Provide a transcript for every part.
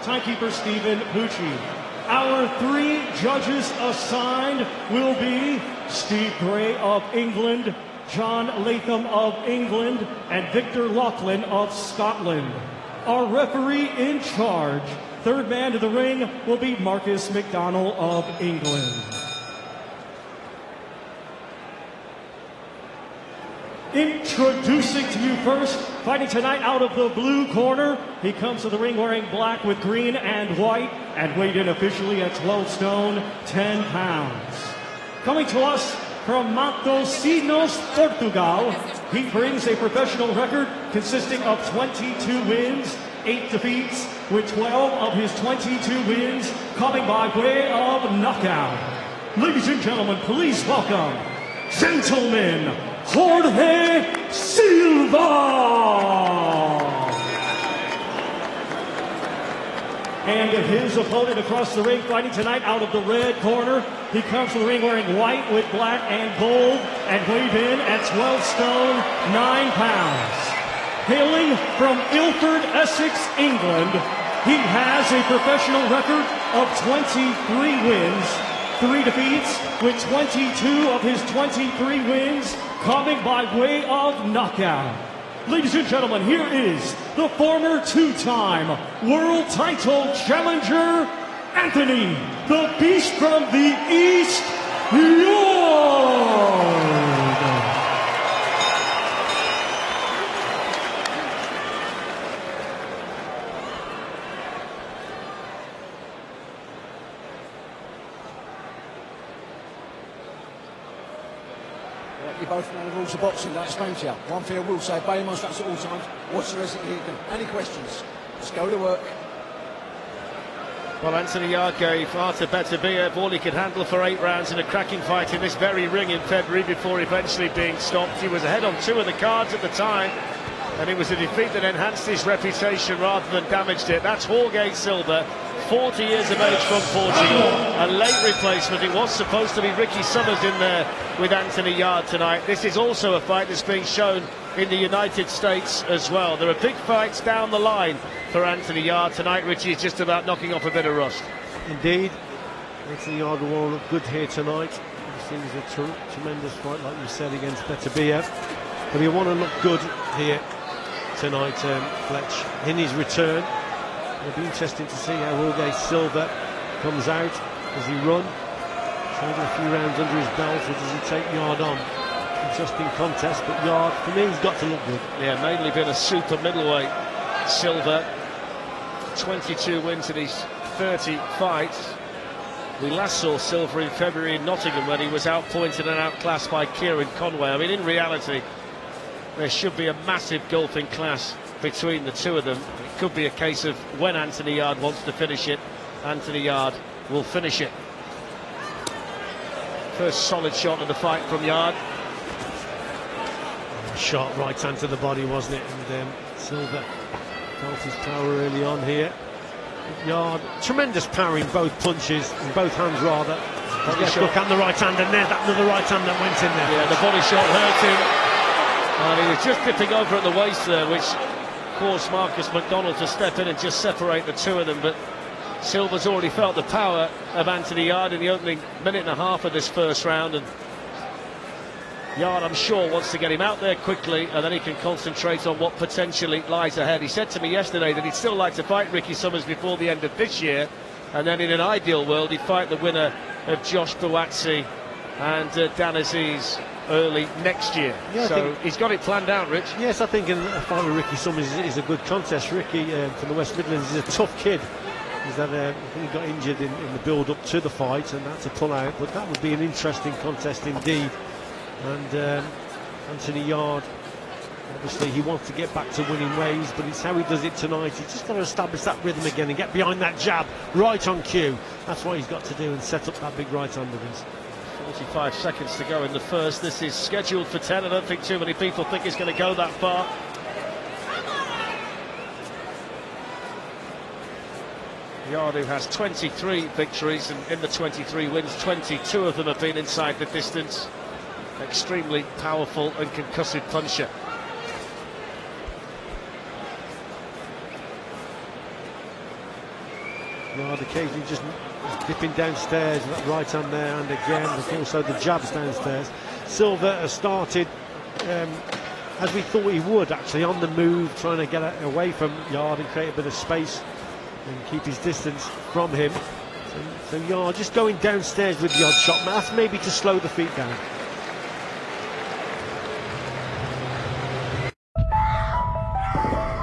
timekeeper Stephen Pucci. Our 3 judges assigned will be Steve Gray of England, John Latham of England, and Victor Laughlin of Scotland. Our referee in charge, third man to the ring, will be Marcus McDonnell of England. Introducing to you first, fighting tonight out of the blue corner. He comes to the ring wearing black with green and white and weighed in officially at 12 stone, 10 pounds. Coming to us from Matosinhos, Portugal, he brings a professional record consisting of 22 wins, 8 defeats, with 12 of his 22 wins coming by way of knockout. Ladies and gentlemen, please welcome, gentlemen, Jorge Silva! And his opponent across the ring, fighting tonight out of the red corner. He comes to the ring wearing white with black and gold and weighed in at 12 stone, 9 pounds. Hailing from Ilford, Essex, England, he has a professional record of 23 wins, 3 defeats, with 22 of his 23 wins coming by way of knockout. Ladies and gentlemen, here is the former 2-time world title challenger, Anthony, the Beast from the East, Yard. You both know the rules of boxing, don't explain to you. One thing I will say, obey my instructions at all times. Watch the rest of you. Any questions? Let's go to work. Well, Anthony Yard gave Artur Beterbiev all he could handle for 8 rounds in a cracking fight in this very ring in February before eventually being stopped. He was ahead on 2 of the cards at the time, and it was a defeat that enhanced his reputation rather than damaged it. That's Jorge Silva, 40 years of age from Portugal, a late replacement. It was supposed to be Ricky Summers in there with Anthony Yard tonight. This is also a fight that's being shown in the United States as well. There are big fights down the line for Anthony Yard tonight. Richie is just about knocking off a bit of rust. Indeed, Anthony Yard will look good here tonight. It seems a tremendous fight, like you said, against Beterbiev. But he'll want to look good here tonight, Fletch, in his return. It'll be interesting to see how Jorge Silva comes out. Does he run? Trying a few rounds under his belt, or does he take Yard on? Interesting contest, but Yard, for me, he's got to look good. Yeah, mainly been a super middleweight. Silva, 22 wins in his 30 fights. We last saw Silva in February in Nottingham when he was outpointed and outclassed by Kieran Conway. I mean, in reality, there should be a massive gulf in class between the two of them. It could be a case of when Anthony Yard wants to finish it, Anthony Yard will finish it. First solid shot of the fight from Yard. Sharp right hand to the body, wasn't it? And Silva felt his power early on here. Yard, tremendous power in both punches, in both hands rather. Yes, look, and the right hand, and there's another right hand that went in there. Yeah, the body shot hurt him. And he was just dipping over at the waist there, which caused Marcus McDonnell to step in and just separate the two of them. But Silva's already felt the power of Anthony Yard in the opening minute and a half of this first round, and Yard, I'm sure, wants to get him out there quickly, and then he can concentrate on what potentially lies ahead. He said to me yesterday that he'd still like to fight Ricky Summers before the end of this year, and then in an ideal world he'd fight the winner of Josh Buatsi and Dan Aziz early next year. Yeah, so he's got it planned out, Rich. Yes, I think a fight with Ricky Summers is a good contest. Ricky from the West Midlands is a tough kid. He's had, I think he got injured in the build-up to the fight and had to pull out, but that would be an interesting contest indeed. And Anthony Yard, obviously he wants to get back to winning ways, but it's how he does it tonight. He's just got to establish that rhythm again and get behind that jab right on cue. That's what he's got to do, and set up that big right hand of his. 45 seconds to go in the first. This is scheduled for 10. I don't think too many people think it's going to go that far. Yard, who has 23 victories, and in the 23 wins, 22 of them have been inside the distance. Extremely powerful and concussive puncher. Yard occasionally just dipping downstairs with that right hand there, and again, but also the jabs downstairs. Silva has started as we thought he would, actually, on the move, trying to get away from Yard and create a bit of space and keep his distance from him. So Yard just going downstairs with the odd shot. That's maybe to slow the feet down.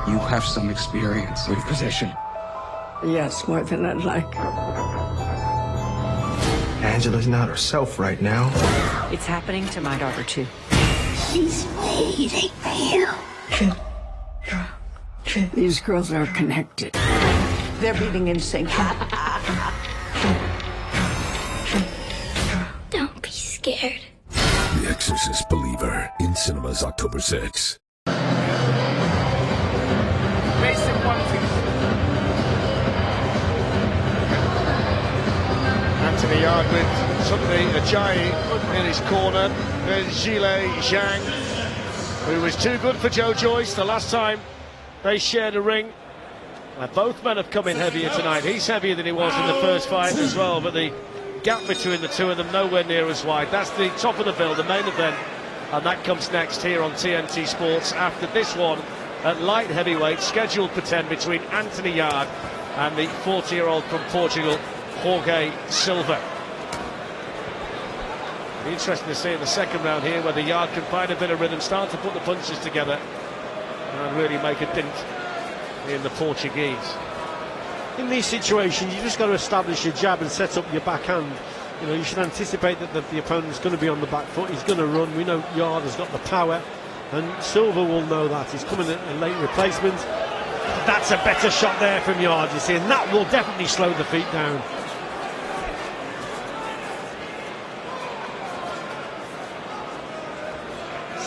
You have some experience with possession. Yes, more than I'd like. Angela's not herself right now. It's happening to my daughter, too. She's waiting for you. These girls are connected. They're beating in sync. Don't be scared. The Exorcist Believer in cinemas October 6. Basic qualities. Anthony Yard with Sunday Ajayi in his corner. There's Zhile Zhang, who was too good for Joe Joyce the last time they shared a ring. Both men have come in heavier tonight. He's heavier than he was in the first fight as well, but the gap between the two of them nowhere near as wide. That's the top of the bill, the main event, and that comes next here on TNT Sports after this one at light heavyweight, scheduled for 10 between Anthony Yard and the 40-year-old from Portugal, Jorge Silva. Be interesting to see in the second round here whether Yard can find a bit of rhythm, start to put the punches together and really make a dent in the Portuguese. In these situations, you just got to establish your jab and set up your backhand. You know, you should anticipate that the opponent's going to be on the back foot. He's going to run. We know Yard has got the power, and Silva will know that. He's coming at a late replacement. That's a better shot there from Yard, you see, and that will definitely slow the feet down.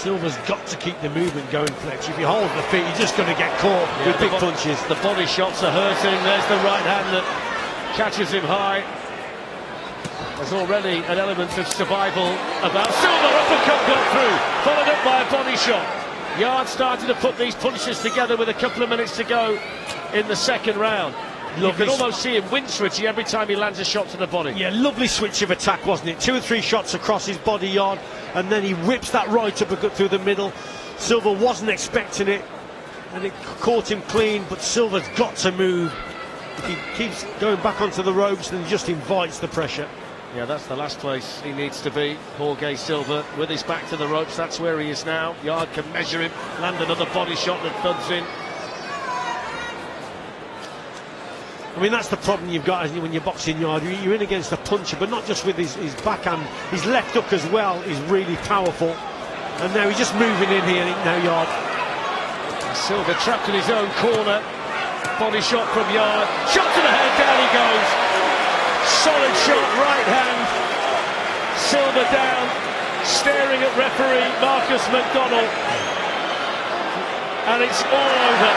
Silva's got to keep the movement going, Fletch. If you hold the feet, you're just going to get caught with big punches. The body shots are hurting. There's the right hand that catches him high. There's already an element of survival about. Silva, uppercut got through, followed up by a body shot. Yard started to put these punches together with a couple of minutes to go in the second round. You can almost see him wince, Richie, every time he lands a shot to the body. Yeah, lovely switch of attack, wasn't it? 2 or 3 shots across his body, Yard, and then he whips that right uppercut through the middle. Silva wasn't expecting it, and it caught him clean, but Silva's got to move. If he keeps going back onto the ropes, then he just invites the pressure. Yeah, that's the last place he needs to be. Jorge Silva with his back to the ropes, that's where he is now. Yard can measure him, land another body shot that thuds in. I mean, that's the problem you've got when you're boxing, Yard. You're in against a puncher, but not just with his backhand. His left hook as well is really powerful. And now he's just moving in here now, Yard. Silva trapped in his own corner. Body shot from Yard. Shot to the head, down he goes. Solid shot, right hand. Silva down, staring at referee Marcus McDonald. And it's all over.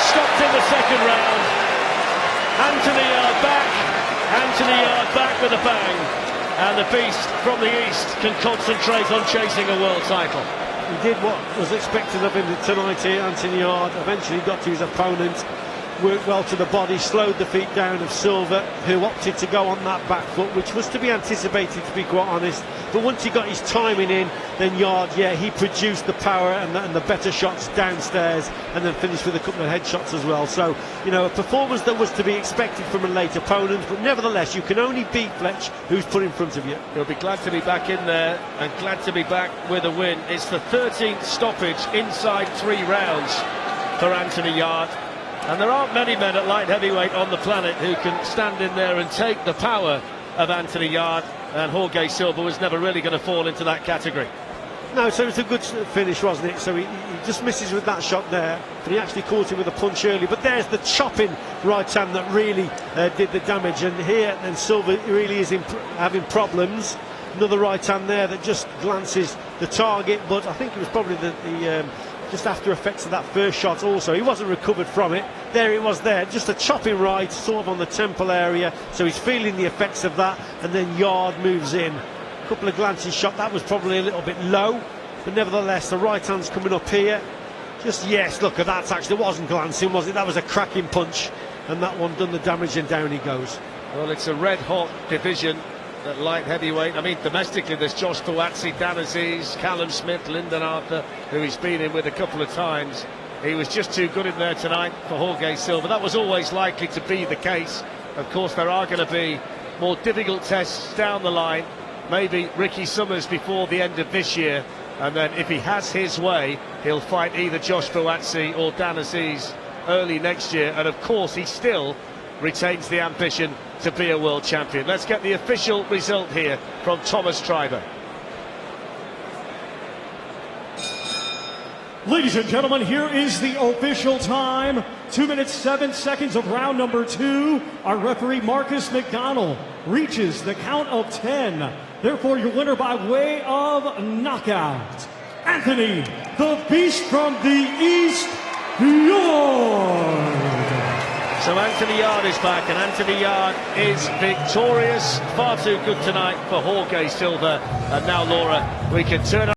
Stopped in the second round. Anthony Yard back with a bang, and the beast from the east can concentrate on chasing a world title. He did what was expected of him tonight here. Anthony Yard eventually got to his opponent, worked well to the body, slowed the feet down of Silva, who opted to go on that back foot, which was to be anticipated, to be quite honest. But once he got his timing in, then Yard, yeah, he produced the power and the better shots downstairs, and then finished with a couple of headshots as well. So, you know, a performance that was to be expected from a late opponent, but nevertheless, you can only beat Fletch who's put in front of you. He'll be glad to be back in there, and glad to be back with a win. It's the 13th stoppage inside 3 rounds for Anthony Yard. And there aren't many men at light heavyweight on the planet who can stand in there and take the power of Anthony Yard, and Jorge Silva was never really going to fall into that category. No, so it's a good finish, wasn't it? So he just misses with that shot there, but he actually caught him with a punch early. But there's the chopping right hand that really did the damage, and here then Silva really is having problems. Another right hand there that just glances the target, but I think it was probably the just after effects of that first shot also. He wasn't recovered from it. There it was there, just a chopping right, sort of on the temple area, so he's feeling the effects of that, and then Yard moves in. A couple of glances shot, that was probably a little bit low, but nevertheless the right hand's coming up here. Just, yes, look at that, actually, it wasn't glancing, was it? That was a cracking punch. and that one done the damage, and down he goes. Well, it's a red-hot division at light heavyweight. I mean, domestically, there's Josh Buatsi, Dan Aziz, Callum Smith, Lyndon Arthur, who he's been in with a couple of times. He was just too good in there tonight for Jorge Silva. That was always likely to be the case. Of course, there are going to be more difficult tests down the line. Maybe Ricky Summers before the end of this year, and then if he has his way, he'll fight either Josh Buatsi or Dan Aziz early next year. And of course, he still retains the ambition to be a world champion. Let's get the official result here from Thomas Treiber. Ladies and gentlemen, here is the official time. 2 minutes 7 seconds of round number 2. Our referee Marcus McDonald reaches the count of 10. Therefore, your winner by way of knockout, Anthony the Beast from the East, Yard. So Anthony Yard is back, and Anthony Yard is victorious. Far too good tonight for Jorge Silva. And now, Laura, we can turn